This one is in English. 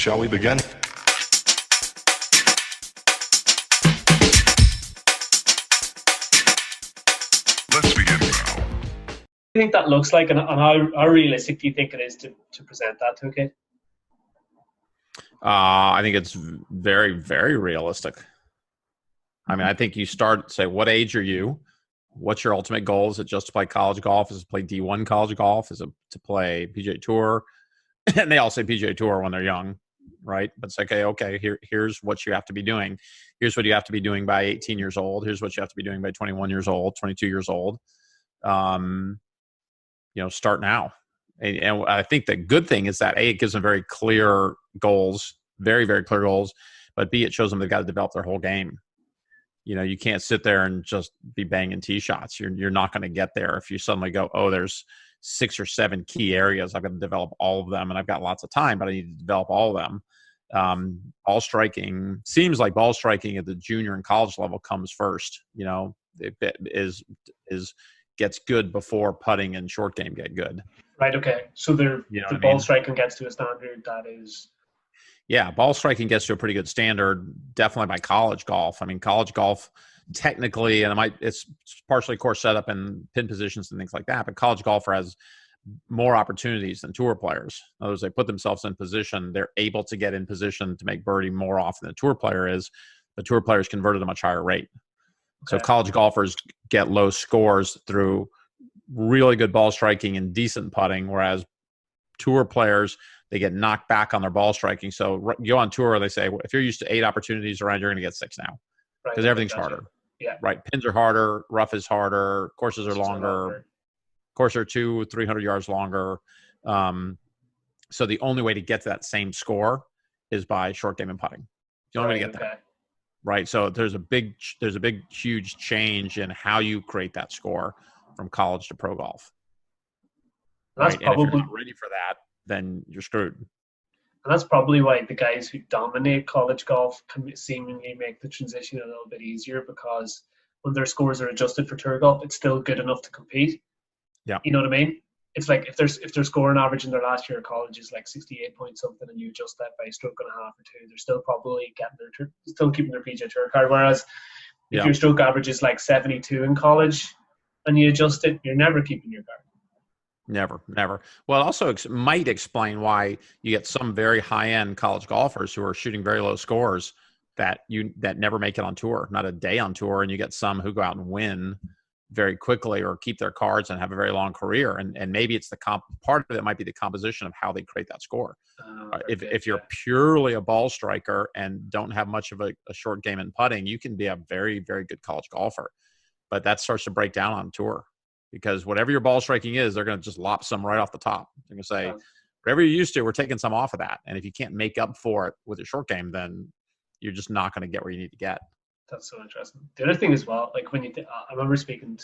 Shall we begin? Let's begin now. Do you think that looks like, and how realistic do you think it is to present that to a kid? I think it's very, very realistic. I mean, I think you start, say, what age are you? What's your ultimate goal? Is it just to play college golf? Is it to play D1 college golf? Is it to play PGA Tour? And they all say PGA Tour when they're young, right? But it's like, okay, here's what you have to be doing. Here's what you have to be doing by 18 years old. Here's what you have to be doing by 21 years old, 22 years old. Start now. And I think the good thing is that, A, it gives them very clear goals, very, very clear goals, but B, it shows them they've got to develop their whole game. You can't sit there and just be banging tee shots. You're not going to get there if you suddenly go, oh, there's 6 or 7 key areas. I've got to develop all of them, and I've got lots of time, but I need to develop all of them. Ball striking seems like ball striking at the junior and college level comes first. It gets good before putting and short game get good. Right. Okay. So the ball striking gets to a standard that is. Yeah, ball striking gets to a pretty good standard, definitely by college golf. I mean, college golf technically, and it's partially course setup and pin positions and things like that, but college golfer has more opportunities than tour players. In other words, they put themselves in position. They're able to get in position to make birdie more often than a tour player is, but tour players convert at a much higher rate. Okay. So college golfers get low scores through really good ball striking and decent putting, whereas tour players, they get knocked back on their ball striking. So you go on tour, they say, well, if you're used to 8 opportunities around, you're going to get 6 now because everything's harder. Yeah. Right. Pins are harder. Rough is harder. Courses are longer. Courses are 200-300 yards longer. So the only way to get to that same score is by short game and putting. The only way to get there. Right. So there's a big, huge change in how you create that score from college to pro golf. That's right? probably, and if you're not ready for that, then you're screwed. And that's probably why the guys who dominate college golf can seemingly make the transition a little bit easier, because when their scores are adjusted for tour golf, it's still good enough to compete. Yeah. You know what I mean? It's like if their scoring average in their last year of college is like 68 point something, and you adjust that by a stroke and a half or 2, they're still probably still keeping their PGA Tour card. Whereas if your stroke average is like 72 in college and you adjust it, you're never keeping your card. Never. Well, it also might explain why you get some very high-end college golfers who are shooting very low scores that never make it on tour, not a day on tour, and you get some who go out and win very quickly or keep their cards and have a very long career. And maybe it's part of it might be the composition of how they create that score. If you're purely a ball striker and don't have much of a short game in putting, you can be a very, very good college golfer. But that starts to break down on tour. Because whatever your ball striking is, they're going to just lop some right off the top. They're going to say, whatever you're used to, we're taking some off of that. And if you can't make up for it with your short game, then you're just not going to get where you need to get. That's so interesting. The other thing as well, like when I remember speaking